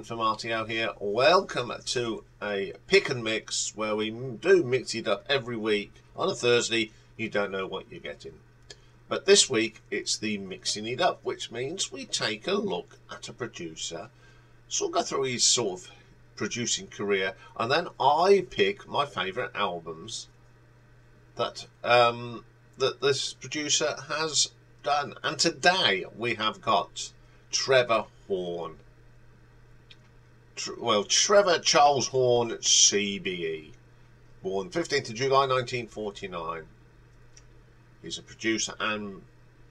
Iain from R.T.O here. Welcome to a pick and mix where we do mix it up every week. On a Thursday, you don't know what you're getting. But this week, it's the mixing it up, which means we take a look at a producer, so we'll go through his sort of producing career, and then I pick my favourite albums that that this producer has done. And today we have got Trevor Horn. Trevor Charles Horn, CBE, born 15th of July 1949. He's a producer and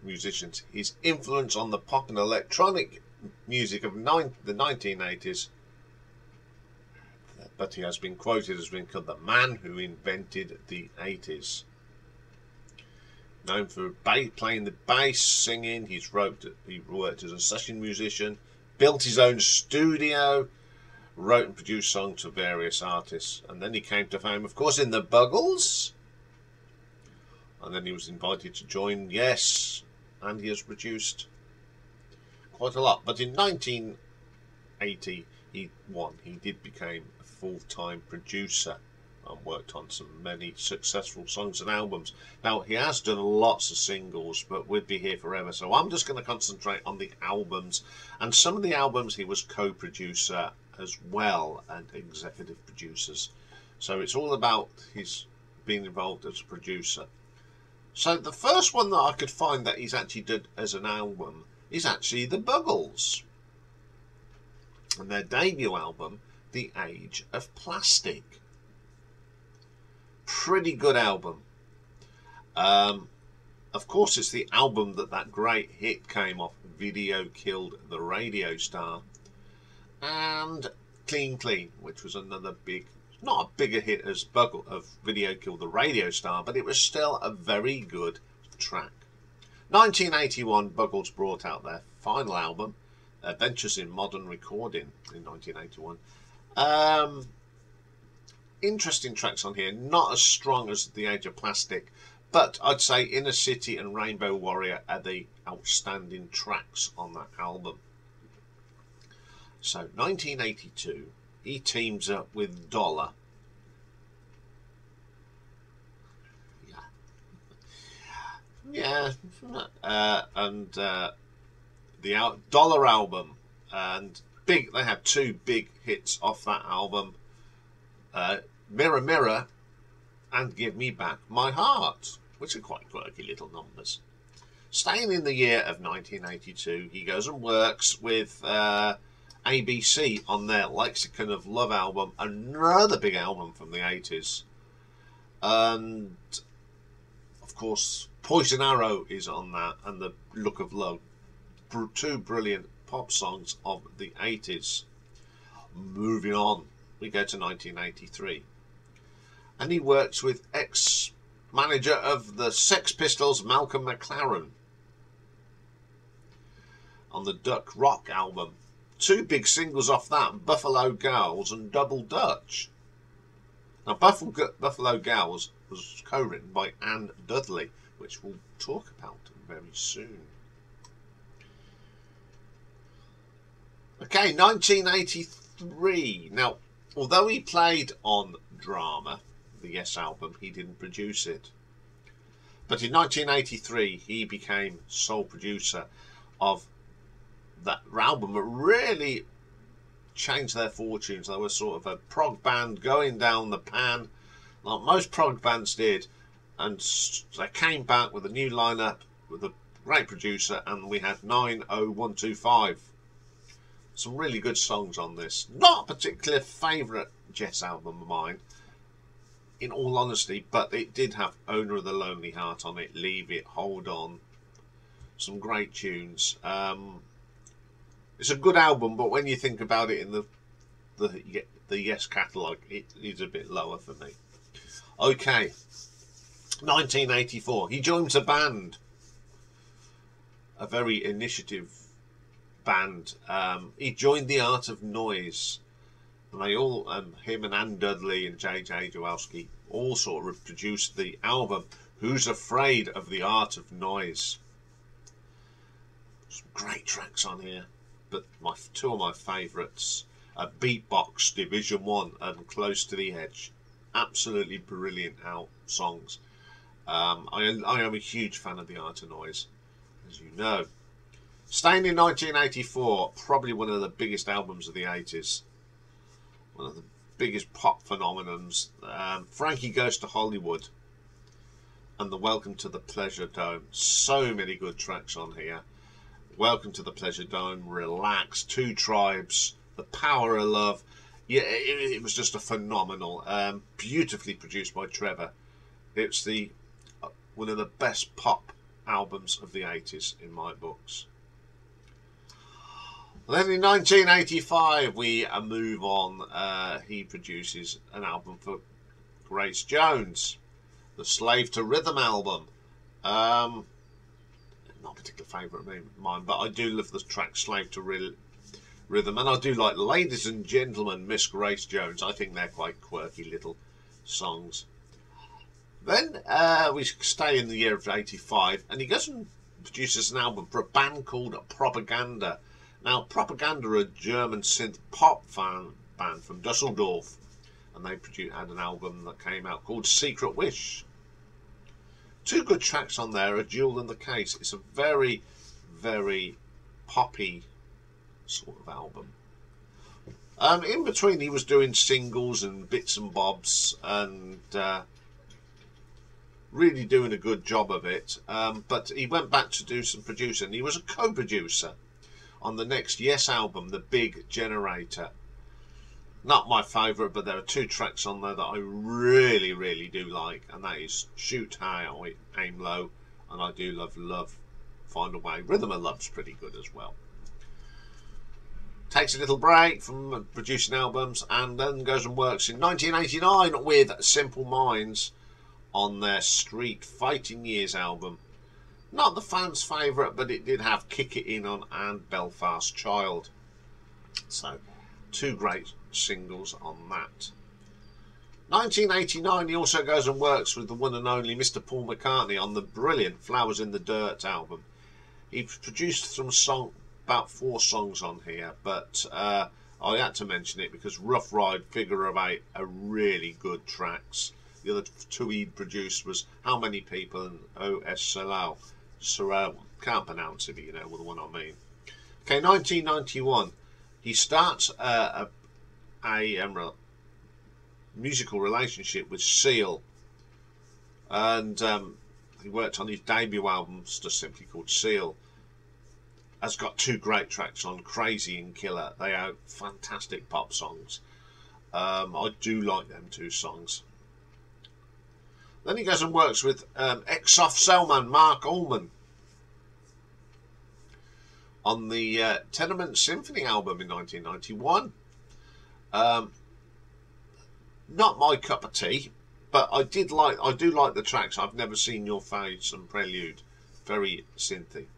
musician. His influence on the pop and electronic music of the 1980s, but he has been quoted as being called the man who invented the 80s. Known for playing the bass, singing, he worked as a session musician, built his own studio, wrote and produced songs for various artists, and then he came to fame, of course, in the Buggles, and then he was invited to join Yes, and he has produced quite a lot. But in 1980, he did become a full-time producer and worked on many successful songs and albums. Now, he has done lots of singles, but we'd be here forever, so I'm just going to concentrate on the albums. And some of the albums he was co-producer as well, and executive producers. So it's all about his being involved as a producer. So the first one that I could find that he's actually did as an album is actually the Buggles, and their debut album, The Age of Plastic. Pretty good album. Of course, it's the album that great hit came off, Video Killed the Radio Star, and Clean Clean, which was another big, not a bigger hit as Video Killed the Radio Star, but it was still a very good track. 1981, Buggles brought out their final album, Adventures in Modern Recording, in 1981. Interesting tracks on here, not as strong as The Age of Plastic, but I'd say Inner City and Rainbow Warrior are the outstanding tracks on that album. So 1982, he teams up with Dollar. And the Dollar album, and they had two big hits off that album, Mirror Mirror and Give Me Back My Heart, which are quite quirky little numbers. Staying in the year of 1982, he goes and works with ABC on their Lexicon of Love album, another big album from the 80s. And of course, Poison Arrow is on that, and The Look of Love. Two brilliant pop songs of the 80s. Moving on, we go to 1983. And he works with ex-manager of the Sex Pistols, Malcolm McLaren, on the Duck Rock album. Two big singles off that, Buffalo Gals and Double Dutch. Now, Buffalo Gals was co-written by Ann Dudley, which we'll talk about very soon. Okay, 1983. Now, although he played on Drama, the Yes album, he didn't produce it. But in 1983, he became sole producer of that album that really changed their fortunes. They were sort of a prog band going down the pan, like most prog bands did, and they came back with a new lineup with a great producer, and we had 90125. Some really good songs on this. Not a particular favourite Jess album of mine, in all honesty, but it did have Owner of the Lonely Heart on it, Leave It, Hold On. Some great tunes. It's a good album, but when you think about it in the Yes catalogue, it is a bit lower for me. Okay, 1984. He joins a band, a very initiative band. He joined the Art of Noise, and they all, him and Ann Dudley and J.J. Jawelski, all sort of produced the album Who's Afraid of the Art of Noise. Some great tracks on here, but two of my favourites a beatbox Division 1 and Close to the Edge. Absolutely brilliant songs. I am a huge fan of the R.T.O, as you know. Staying in 1984, probably one of the biggest albums of the 80s. One of the biggest pop phenomenons. Frankie Goes to Hollywood and the Welcome to the Pleasure Dome. So many good tracks on here. Welcome to the Pleasure Dome, Relax, Two Tribes, The Power of Love. Yeah, it was just a phenomenal, beautifully produced by Trevor. It's one of the best pop albums of the 80s in my books. Then in 1985 we move on. He produces an album for Grace Jones, the Slave to Rhythm album. Not a particular favourite of mine, but I do love the track Slave to Rhythm, and I do like Ladies and Gentlemen, Miss Grace Jones. I think they're quite quirky little songs. Then we stay in the year of 85, and he goes and produces an album for a band called Propaganda. Now, Propaganda are a German synth pop band from Dusseldorf, and they had an album that came out called Secret Wish. Two good tracks on there, A Jewel in the Case. It's a very, very poppy sort of album. In between, he was doing singles and bits and bobs, and really doing a good job of it. But he went back to do some producing. He was a co-producer on the next Yes album, The Big Generator. Not my favourite, but there are two tracks on there that I really, really do like, and that is Shoot High, Aim Low, and I do love Find a Way. Rhythm of Love's pretty good as well. Takes a little break from producing albums, and then goes and works in 1989 with Simple Minds on their Street Fighting Years album. Not the fans' favourite, but it did have Kick It In on and Belfast Child. So, two great singles on that. 1989, he also goes and works with the one and only Mr. Paul McCartney on the brilliant Flowers in the Dirt album. He produced about 4 songs on here, but I had to mention it because Rough Ride, Figure of 8 are really good tracks. The other 2 he produced was How Many People and O.S. Sorrell. Can't pronounce it, but you know the one I mean. Okay, 1991. He starts a musical relationship with Seal, and he worked on his debut album, just simply called Seal. Has got 2 great tracks on, Crazy and Killer. They are fantastic pop songs. I do like them 2 songs. Then he goes and works with ex-Soft Cellman Mark Ullman on the Tenement Symphony album in 1991. Not my cup of tea, but I do like the tracks. I've Never Seen Your Face and Prelude, very synthy.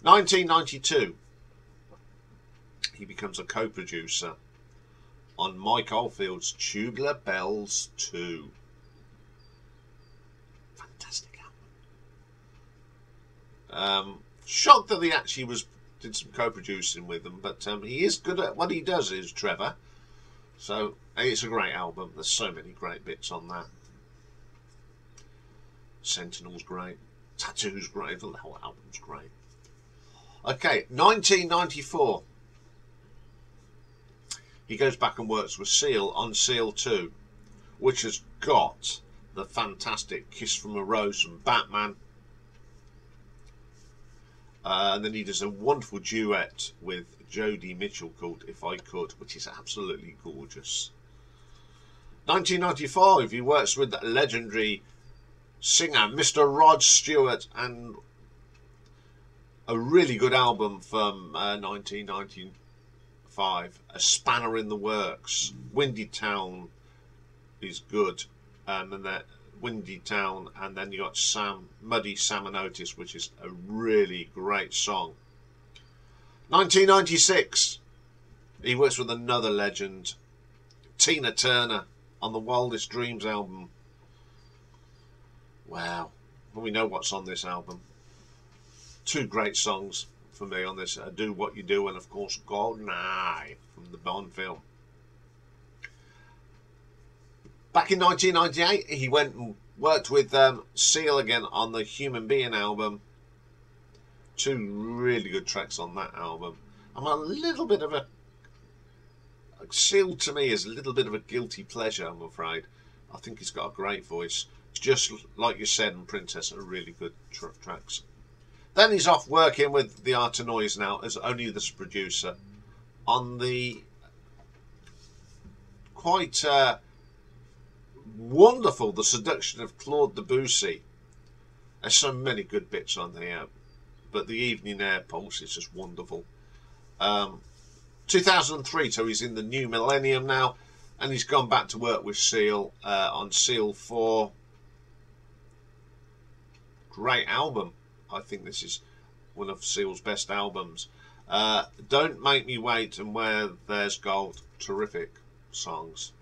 1992, he becomes a co-producer on Mike Oldfield's Tubular Bells 2. Fantastic album. Shocked that he actually did some co-producing with them, but he is good at what he does, is Trevor. So it's a great album. There's so many great bits on that. Sentinel's great. Tattoo's great. The whole album's great. Okay, 1994. He goes back and works with Seal on Seal 2, which has got the fantastic Kiss from a Rose from Batman. And then he does a wonderful duet with Jodi Mitchell called If I Could, which is absolutely gorgeous. 1995, he works with the legendary singer Mr. Rod Stewart, and a really good album from 1995, A Spanner in the Works. Windy Town is good, and then that Windy Town, and then you got Muddy Sam and Otis, which is a really great song. 1996, he works with another legend, Tina Turner, on the Wildest Dreams album. Wow, well, we know what's on this album. 2 great songs, for me on this. Do What You Do, and of course GoldenEye from the Bond film. Back in 1998, he went and worked with Seal again on the Human Being album. 2 really good tracks on that album. I'm a little bit of a... Seal to me is a little bit of a guilty pleasure, I'm afraid. I think he's got a great voice. Just like you said, and Princess are really good tracks. Then he's off working with the R.T.O now as only this producer on the quite wonderful The Seduction of Claude Debussy. There's so many good bits on there, but the Evening Air Pulse is just wonderful. 2003, so he's in the new millennium now, and he's gone back to work with Seal on Seal 4. Great album. I think this is one of Seal's best albums. Don't Make Me Wait and Where There's Gold. Terrific songs.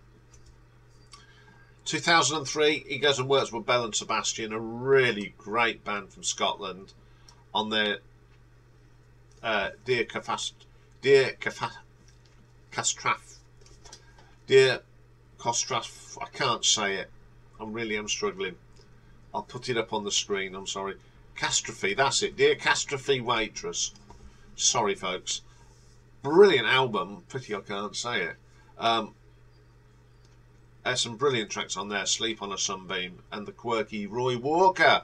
2003, he goes and works with Belle and Sebastian, a really great band from Scotland, on their Dear Costraf. I can't say it. I'm struggling. I'll put it up on the screen. I'm sorry. Castrophe, that's it. Dear Castrophe Waitress. Sorry, folks. Brilliant album. Pity I can't say it. There's some brilliant tracks on there. Sleep on a Sunbeam and the quirky Roy Walker.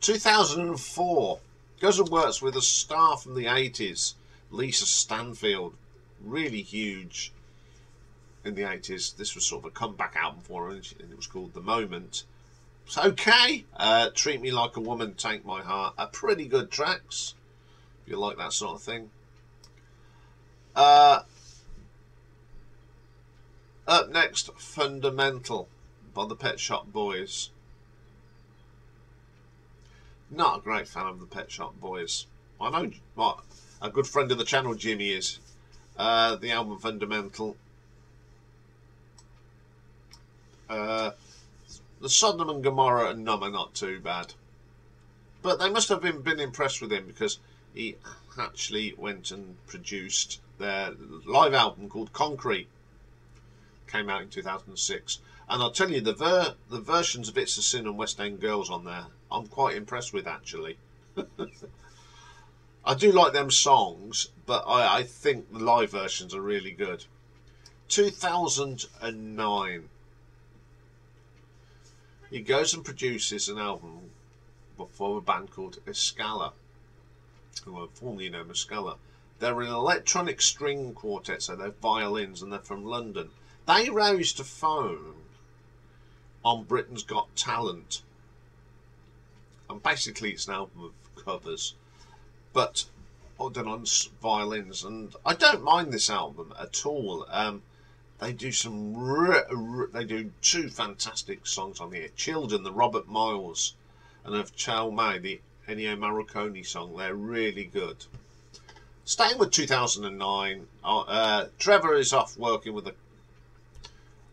2004. Goes and works with a star from the 80s. Lisa Stanfield. Really huge in the 80s. This was sort of a comeback album for her, and it was called The Moment. It's okay. Treat Me Like a Woman, Take My Heart are pretty good tracks, if you like that sort of thing. Up next, Fundamental by the Pet Shop Boys. Not a great fan of the Pet Shop Boys. I know what a good friend of the channel, Jimmy, is. The album Fundamental. The Sodom and Gomorrah and Numb are not too bad. But they must have been impressed with him, because he actually went and produced their live album called Concrete. Came out in 2006. And I'll tell you, the versions of It's a Sin and West End Girls on there, I'm quite impressed with, actually. I do like them songs, but I think the live versions are really good. 2009. He goes and produces an album for a band called Escala, who are formerly known as Scala. They're an electronic string quartet, so they're violins, and they're from London. They rose to fame on Britain's Got Talent. And basically it's an album of covers, but done on violins. And I don't mind this album at all. They do they do 2 fantastic songs on here. Children, the Robert Miles, and of Chow Mai, the Ennio Morricone song. They're really good. Staying with 2009, Trevor is off working with an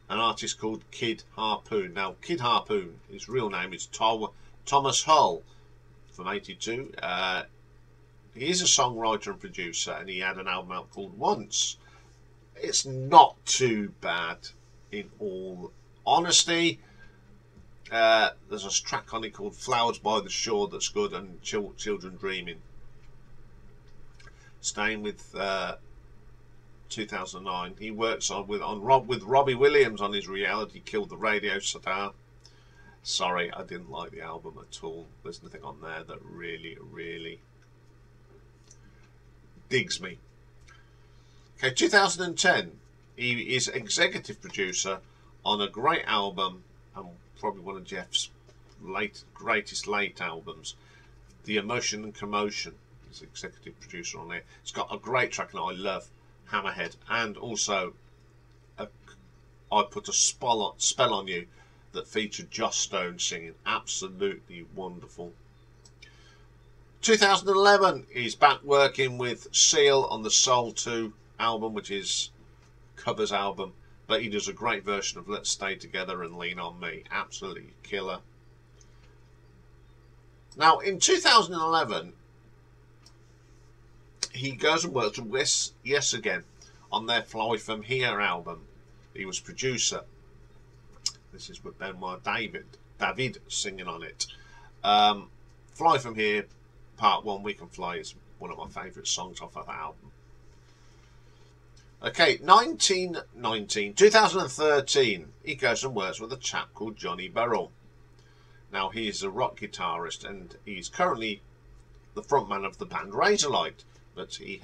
artist called Kid Harpoon. Now, Kid Harpoon, his real name is Thomas Hull, from 82. He is a songwriter and producer, and he had an album out called Once. It's not too bad, in all honesty. There's a track on it called Flowers by the Shore that's good, and Children Dreaming. Staying with 2009, he works with Robbie Williams on his reality Killed the Radio Star. Sorry, I didn't like the album at all. There's nothing on there that really digs me. Okay, 2010, he is executive producer on a great album, and probably one of Jeff's greatest late albums, The Emotion and Commotion. He's executive producer on it. It's got a great track that I love, Hammerhead, and also I Put a Spell on You, that featured Joss Stone singing. Absolutely wonderful. 2011, he's back working with Seal on the Soul 2 album, which is covers album, but he does a great version of Let's Stay Together and Lean on Me. Absolutely killer. Now, in 2011, he goes and works with Yes Again on their Fly From Here album. He was producer. This is with Benoit David singing on it. Fly From Here, Part 1, We Can Fly, is one of my favourite songs off of that album. Okay, 2013, he goes and works with a chap called Johnny Burrell. Now, he's a rock guitarist, and he's currently the frontman of the band Razorlight, but he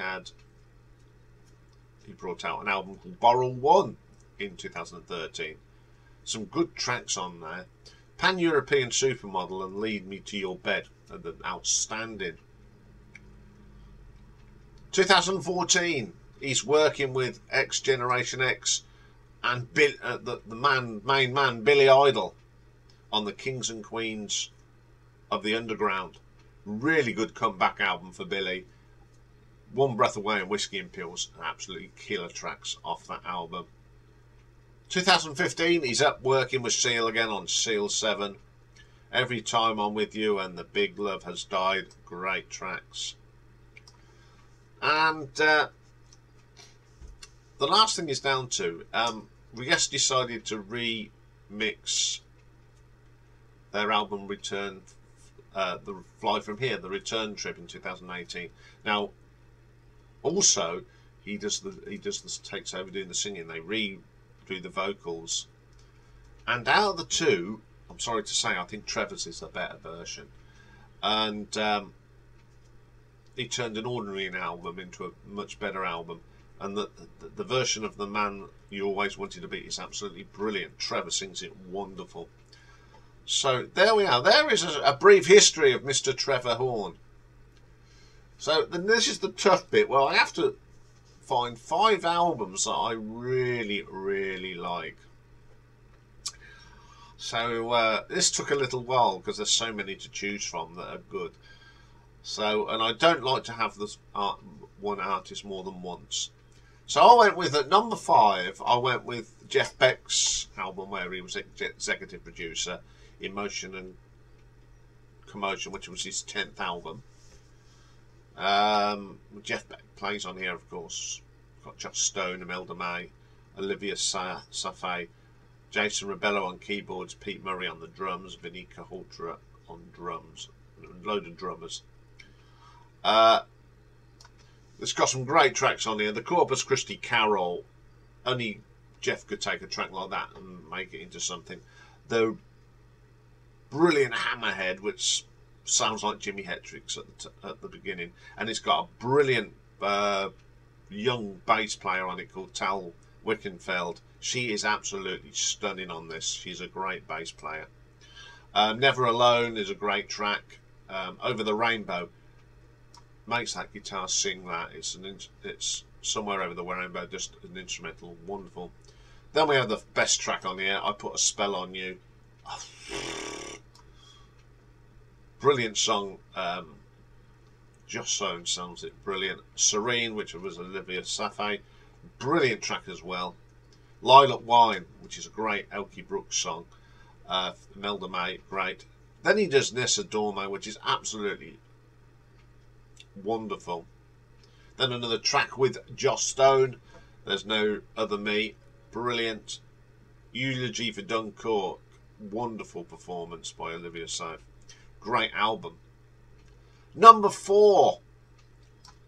brought out an album called Burrell 1 in 2013. Some good tracks on there. Pan-European Supermodel and Lead Me to Your Bed are outstanding. 2014, he's working with X Generation X and the main man Billy Idol on the Kings and Queens of the Underground. Really good comeback album for Billy. One Breath Away and Whiskey and Pills, absolutely killer tracks off that album. 2015, he's up working with Seal again on Seal 7. Every Time I'm With You and The Big Love Has Died, great tracks. And the last thing is down to, Yes decided to remix their album Return, the Fly From Here, the Return Trip in 2018. Now, also he takes over doing the singing. They redo the vocals, and out of the two, I'm sorry to say, I think Trevor's is a better version. And he turned an ordinary album into a much better album. And the version of The Man You Always Wanted to Be is absolutely brilliant. Trevor sings it wonderful. So there we are. There is a brief history of Mr. Trevor Horn. So then this is the tough bit. Well, I have to find 5 albums that I really, really like. So this took a little while because there's so many to choose from that are good. So, and I don't like to have this one artist more than once. So I went with, at number 5, I went with Jeff Beck's album where he was executive producer, Emotion and Commotion, which was his 10th album. Jeff Beck plays on here, of course. Got Joss Stone, Imelda May, Olivia Safai, Jason Rebello on keyboards, Pete Murray on the drums, Vinnie Colaiuta on drums, a load of drummers. It's got some great tracks on here. The Corpus Christi Carol, only Jeff could take a track like that and make it into something. The brilliant Hammerhead, which sounds like Jimi Hendrix at the beginning, and it's got a brilliant young bass player on it called Tal Wickenfeld. She is absolutely stunning on this. She's a great bass player. Never Alone is a great track. Over the Rainbow makes that guitar sing that. It's Somewhere Over the Rainbow, just an instrumental, wonderful. Then we have the best track on here, I Put a Spell on You. Brilliant song. Joss Stone sounds it brilliant. Serene, which was Olivia Safai, brilliant track as well. Lilac Wine, which is a great Elkie Brooks song. Imelda May, great. Then he does Nessa Dorma, which is absolutely wonderful. Then another track with Joss Stone, There's No Other Me, brilliant. Eulogy for Dunkirk, wonderful performance by Olivia Safai. Great album. Number 4,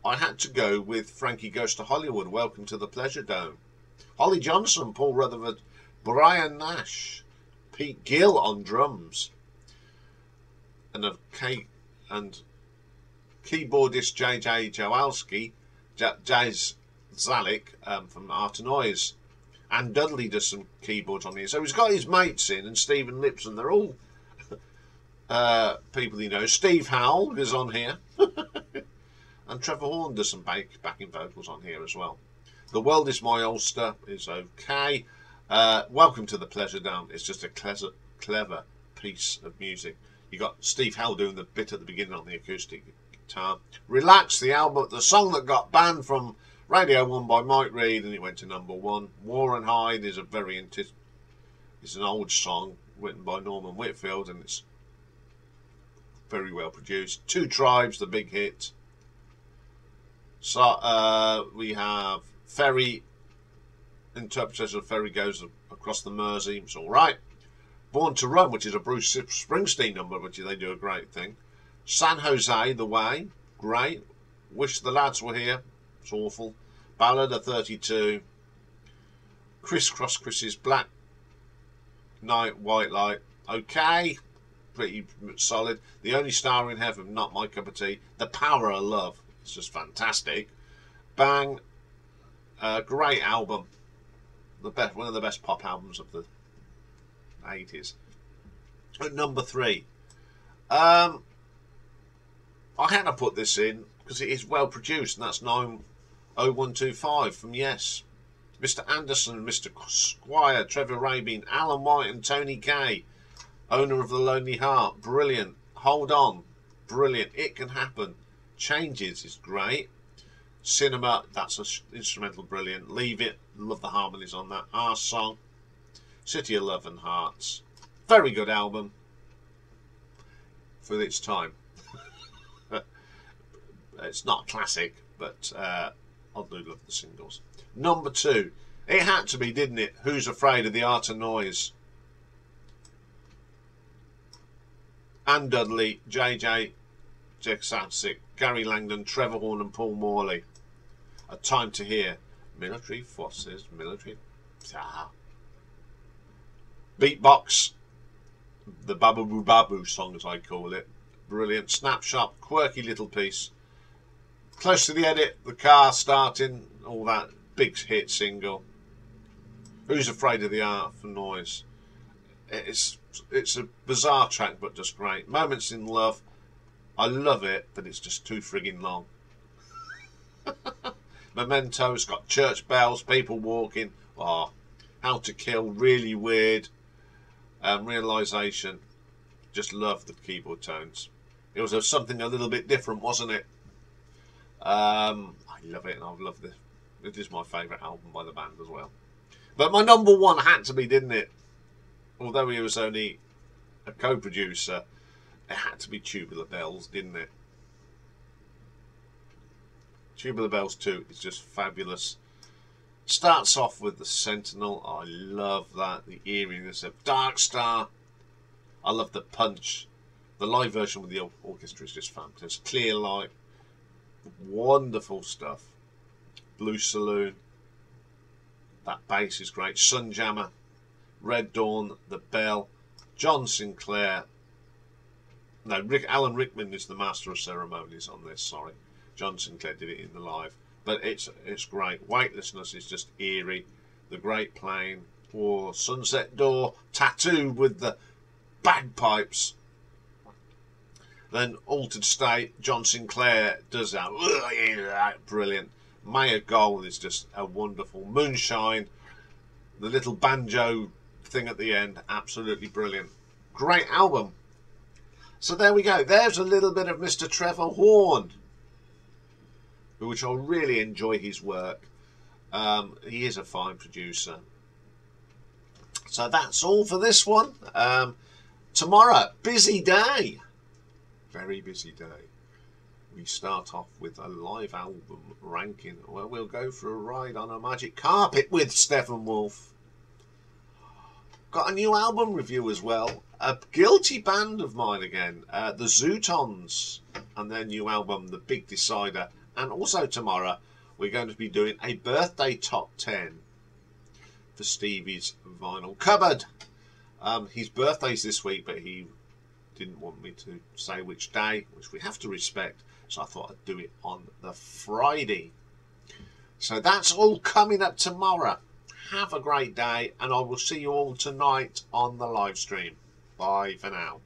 I had to go with Frankie Goes to Hollywood, Welcome to the Pleasure Dome. Holly Johnson, Paul Rutherford, Brian Nash, Pete Gill on drums, and keyboardist J.J. Jawalski, Jazz Zalik from R.T.O. and Dudley does some keyboards on here. So he's got his mates in, and Stephen Lipson. They're all people you know. Steve Howell is on here. And Trevor Horn does some backing vocals on here as well. The World Is My Oyster is okay. Welcome to the Pleasure Dome. It's just a clever piece of music. You got Steve Howell doing the bit at the beginning on the acoustic guitar. Relax, the song that got banned from Radio 1 by Mike Reid, and it went to number 1. War and Hide is it's an old song written by Norman Whitfield, and it's very well produced. Two Tribes, the big hit. So we have Ferry, interpretation of Ferry goes across the Mersey. It's all right. Born to Run, which is a Bruce Springsteen number, which they do a great thing. San Jose, The Way, great. Wish the Lads Were Here, it's awful. Ballad of 32. Crisscross Chris's Black Night, White Light, okay, pretty solid. The Only Star in Heaven, not my cup of tea. The Power of Love, it's just fantastic. Bang, great album. One of the best pop albums of the 80s. At number 3, I had to put this in because it is well produced, and that's 90125 from Yes. Mr. Anderson, Mr. Squire, Trevor Rabin, Alan White and Tony Kaye. Owner of the Lonely Heart, brilliant. Hold On, brilliant. It Can Happen. Changes is great. Cinema, that's an instrumental, brilliant. Leave It, love the harmonies on that. Our Song, City of Love and Hearts. Very good album for its time. It's not a classic, but I do love the singles. Number 2, it had to be, didn't it? Who's Afraid of the Art of Noise? Anne Dudley, JJ Jeksancic, Gary Langdon, Trevor Horn and Paul Morley. A Time to Hear. Military Forces, Military... Beatbox. The Babu Babu song, as I call it. Brilliant. Snapshot, quirky little piece. Close to the Edit, The Car Starting, all that. Big hit single. Who's Afraid of the Art of Noise? It's a bizarre track, but just great. Moments in Love, I love it, but it's just too frigging long. Memento's got Church Bells, People Walking. Oh, How to Kill, really weird. Realisation, just love the keyboard tones. It was something a little bit different, wasn't it? I love it, and I've loved this. It is my favourite album by the band as well. But my number 1 had to be, didn't it? Although he was only a co-producer, it had to be Tubular Bells, didn't it? Tubular Bells 2 is just fabulous. Starts off with the Sentinel. I love that. The eeriness of Dark Star. I love the punch. The live version with the orchestra is just fantastic. Clear Light. Wonderful stuff. Blue Saloon. That bass is great. Sunjammer. Red Dawn. The Bell. John Sinclair. No, Alan Rickman is the master of ceremonies on this, sorry. John Sinclair did it in the live. But it's great. Weightlessness is just eerie. The Great Plain. Or Sunset Door. Tattooed with the bagpipes. Then Altered State. John Sinclair does that. Brilliant. Mayor Gold is just a wonderful. Moonshine. The little banjo thing at the end. Absolutely brilliant. Great album. So there we go. There's a little bit of Mr. Trevor Horn, which I really enjoy his work. He is a fine producer. So that's all for this one. Tomorrow, busy day. Very busy day. We start off with a live album ranking where we'll go for a ride on a magic carpet with Stephen Wolf. Got a new album review as well. A guilty band of mine again. The Zootons and their new album, The Big Decider. And also tomorrow we're going to be doing a birthday top 10 for Stevie's vinyl cupboard. His birthday's this week, but he didn't want me to say which day, which we have to respect. So I thought I'd do it on the Friday. So that's all coming up tomorrow. Have a great day, and I will see you all tonight on the live stream. Bye for now.